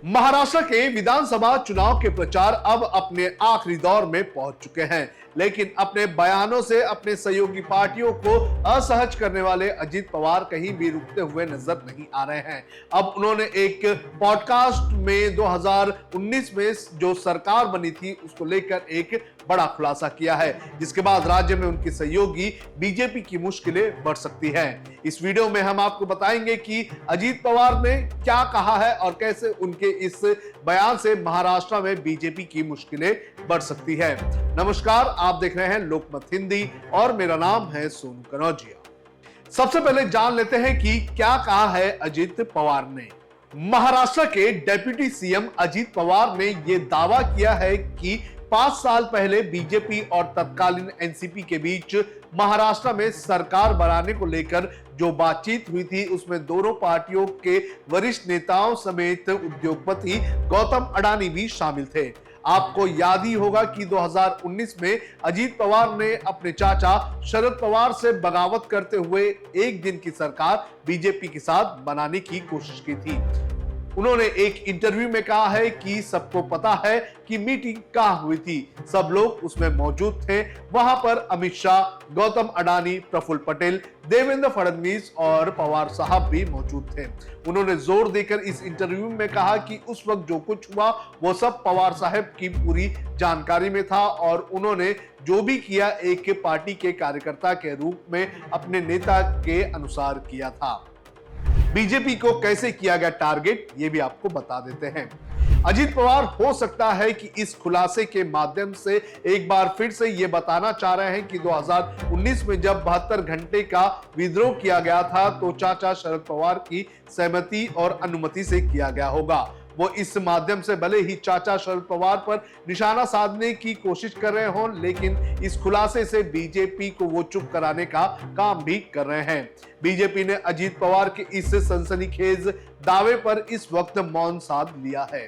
महाराष्ट्र के विधानसभा चुनाव के प्रचार अब अपने आखिरी दौर में पहुंच चुके हैं, लेकिन अपने बयानों से अपने सहयोगी पार्टियों को असहज करने वाले अजीत पवार कहीं भी रुकते हुए नजर नहीं आ रहे हैं। अब उन्होंने एक पॉडकास्ट में 2019 में जो सरकार बनी थी उसको लेकर एक बड़ा खुलासा किया है, जिसके बाद राज्य में उनकी सहयोगी बीजेपी की मुश्किलें बढ़ सकती हैं। इस वीडियो में हम आपको बताएंगे कि अजीत पवार ने क्या कहा है और कैसे उनके इस बयान से महाराष्ट्र में बीजेपी की मुश्किलें बढ़ सकती है। नमस्कार, आप देख रहे हैं लोकमत हिंदी और मेरा नाम है सोनू कनौजिया। सबसे पहले जान लेते हैं कि क्या कहा है अजीत पवार ने। महाराष्ट्र के डेप्यूटी सीएम अजीत पवार ने यह दावा किया है कि 5 साल पहले बीजेपी और तत्कालीन एनसीपी के बीच महाराष्ट्र में सरकार बनाने को लेकर जो बातचीत हुई थी उसमें दोनों पार्टियों के वरिष्ठ नेताओं समेत उद्योगपति गौतम अडानी भी शामिल थे। आपको याद ही होगा कि 2019 में अजीत पवार ने अपने चाचा शरद पवार से बगावत करते हुए एक दिन की सरकार बीजेपी के साथ बनाने की कोशिश की थी। उन्होंने एक इंटरव्यू में कहा है कि सबको पता है कि मीटिंग कहां हुई थी, सब लोग उसमें मौजूद थे। वहां पर अमित शाह, गौतम अडानी, प्रफुल्ल पटेल, देवेंद्र फडणवीस और पवार साहब भी मौजूद थे। उन्होंने जोर देकर इस इंटरव्यू में कहा कि उस वक्त जो कुछ हुआ वो सब पवार साहब की पूरी जानकारी में था और उन्होंने जो भी किया एक पार्टी के कार्यकर्ता के रूप में अपने नेता के अनुसार किया था। बीजेपी को कैसे किया गया टारगेट ये भी आपको बता देते हैं। अजीत पवार हो सकता है कि इस खुलासे के माध्यम से एक बार फिर से ये बताना चाह रहे हैं कि 2019 में जब 72 घंटे का विद्रोह किया गया था तो चाचा शरद पवार की सहमति और अनुमति से किया गया होगा। वो इस माध्यम से भले ही चाचा शरद पवार पर निशाना साधने की कोशिश कर रहे हों, लेकिन इस खुलासे से बीजेपी को वो चुप कराने का काम भी कर रहे हैं। बीजेपी ने अजीत पवार के इस सनसनीखेज दावे पर इस वक्त मौन साध लिया है।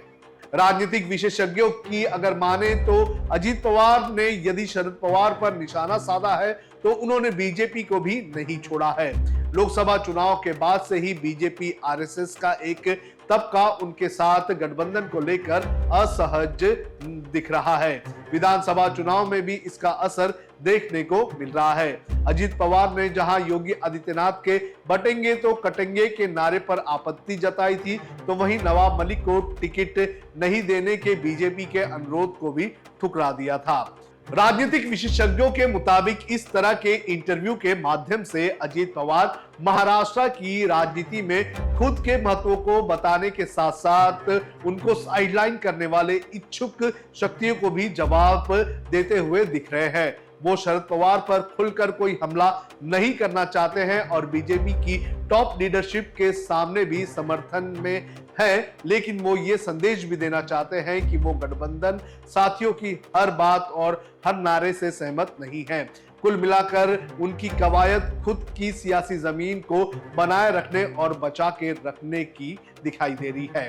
राजनीतिक विशेषज्ञों की अगर माने तो अजीत पवार ने यदि शरद पवार पर निशाना साधा है तो उन्होंने बीजेपी को भी नहीं छोड़ा है। लोकसभा चुनाव के बाद से ही बीजेपी आरएसएस का एक तबका उनके साथ गठबंधन को लेकर असहज दिख रहा है। विधानसभा चुनाव में भी इसका असर देखने को मिल रहा है। अजीत पवार ने जहां योगी आदित्यनाथ के बटेंगे तो कटेंगे के नारे पर आपत्ति जताई थी, तो वहीं नवाब मलिक को टिकट नहीं देने के बीजेपी के अनुरोध को भी ठुकरा दिया था। राजनीतिक विशेषज्ञों के मुताबिक इस तरह के इंटरव्यू के माध्यम से अजीत पवार महाराष्ट्र की राजनीति में खुद के महत्व को बताने के साथ साथ उनको साइडलाइन करने वाले इच्छुक शक्तियों को भी जवाब देते हुए दिख रहे हैं। वो शरद पवार पर खुलकर कोई हमला नहीं करना चाहते हैं और बीजेपी की टॉप लीडरशिप के सामने भी समर्थन में है, लेकिन वो ये संदेश भी देना चाहते हैं कि वो गठबंधन साथियों की हर बात और हर नारे से सहमत नहीं है। कुल मिलाकर उनकी कवायद खुद की सियासी जमीन को बनाए रखने और बचा के रखने की दिखाई दे रही है।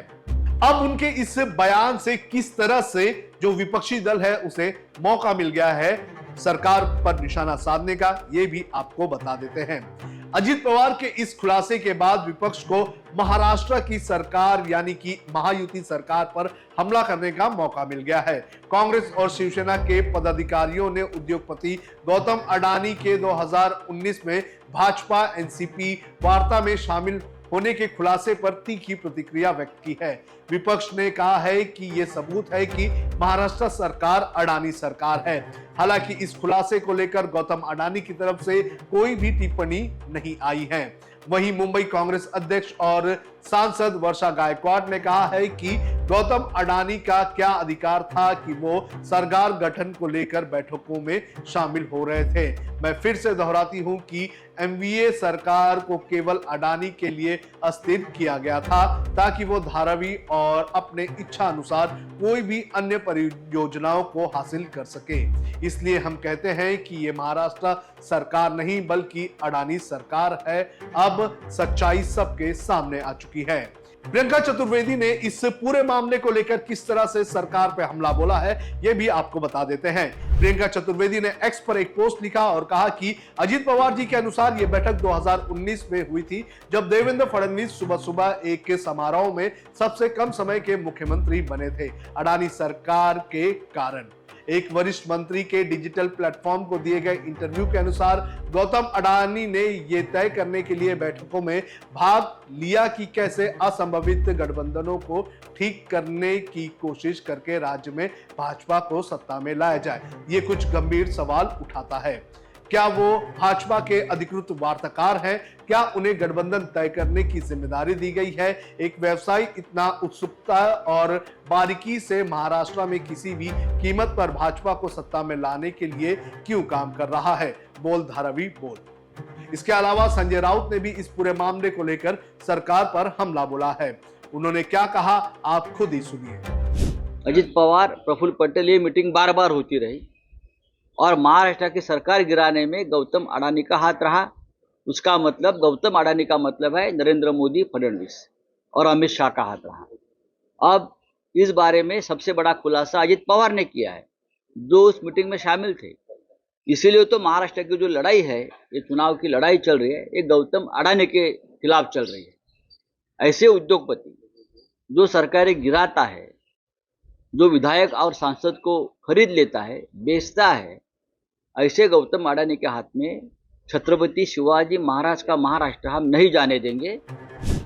अब उनके इस बयान से किस तरह से जो विपक्षी दल है उसे मौका मिल गया है सरकार पर निशाना साधने का, ये भी आपको बता देते हैं। अजीत पवार के इस खुलासे के बाद विपक्ष को महाराष्ट्र की सरकार यानी कि महायुति सरकार पर हमला करने का मौका मिल गया है। कांग्रेस और शिवसेना के पदाधिकारियों ने उद्योगपति गौतम अडानी के 2019 में भाजपा एनसीपी वार्ता में शामिल होने के खुलासे पर तीखी प्रतिक्रिया व्यक्त की है। विपक्ष ने कहा है कि यह सबूत है कि महाराष्ट्र सरकार अडानी सरकार है। हालांकि इस खुलासे को लेकर गौतम अडानी की तरफ से कोई भी टिप्पणी नहीं आई है। वहीं मुंबई कांग्रेस अध्यक्ष और सांसद वर्षा गायकवाड़ ने कहा है कि गौतम अडानी का क्या अधिकार था कि वो सरकार गठन को लेकर बैठकों में शामिल हो रहे थे। मैं फिर से दोहराती हूं कि एमवीए सरकार को केवल अडानी के लिए अस्थिर किया गया था ताकि वो धारावी और अपने इच्छा अनुसार कोई भी अन्य परियोजनाओं को हासिल कर सके। इसलिए हम कहते हैं कि ये महाराष्ट्र सरकार नहीं बल्कि अडानी सरकार है। अब सच्चाई सबके सामने आ चुकी है। प्रियंका चतुर्वेदी ने इस पूरे मामले को लेकर किस तरह से सरकार पे हमला बोला है, यह भी आपको बता देते हैं। प्रियंका चतुर्वेदी ने एक्स पर एक पोस्ट लिखा और कहा कि अजीत पवार जी के अनुसार यह बैठक 2019 में हुई थी, जब देवेंद्र फडणवीस सुबह सुबह एक समारोह में सबसे कम समय के मुख्यमंत्री बने थे, अडानी सरकार के कारण। एक वरिष्ठ मंत्री के डिजिटल प्लेटफॉर्म को दिए गए इंटरव्यू के अनुसार गौतम अडानी ने यह तय करने के लिए बैठकों में भाग लिया कि कैसे असंभावित गठबंधनों को ठीक करने की कोशिश करके राज्य में भाजपा को सत्ता में लाया जाए। ये कुछ गंभीर सवाल उठाता है। क्या वो भाजपा के अधिकृत वार्ताकार हैं? क्या उन्हें गठबंधन तय करने की जिम्मेदारी दी गई है? एक व्यवसायी इतना उत्सुकता और बारीकी से महाराष्ट्र में किसी भी कीमत पर भाजपा को सत्ता में लाने के लिए क्यों काम कर रहा है? बोल धारावी बोल। इसके अलावा संजय राउत ने भी इस पूरे मामले को लेकर सरकार पर हमला बोला है। उन्होंने क्या कहा, आप खुद ही सुनिए। अजित पवार, प्रफुल्ल पटेल, ये मीटिंग बार बार होती रही और महाराष्ट्र की सरकार गिराने में गौतम अडानी का हाथ रहा। उसका मतलब, गौतम अडानी का मतलब है नरेंद्र मोदी, फडणवीस और अमित शाह का हाथ रहा। अब इस बारे में सबसे बड़ा खुलासा अजित पवार ने किया है, जो उस मीटिंग में शामिल थे। इसीलिए तो महाराष्ट्र की जो लड़ाई है, ये चुनाव की लड़ाई चल रही है, ये गौतम अडानी के खिलाफ चल रही है। ऐसे उद्योगपति जो सरकारें गिराता है, जो विधायक और सांसद को खरीद लेता है, बेचता है, ऐसे गौतम अडानी के हाथ में छत्रपति शिवाजी महाराज का महाराष्ट्र हम नहीं जाने देंगे।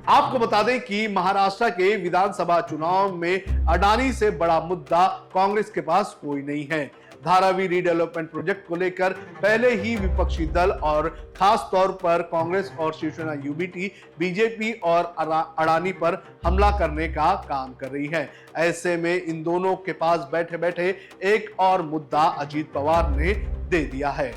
आपको बता दें कि महाराष्ट्र के विधानसभा चुनाव में अडानी से बड़ा मुद्दा कांग्रेस के पास कोई नहीं है। धारावी रीडेवलपमेंट प्रोजेक्ट को लेकर पहले ही विपक्षी दल और खास तौर पर कांग्रेस और शिवसेना यूबीटी बीजेपी और अडानी पर हमला करने का काम कर रही है। ऐसे में इन दोनों के पास बैठे बैठे एक और मुद्दा अजीत पवार ने दे दिया है।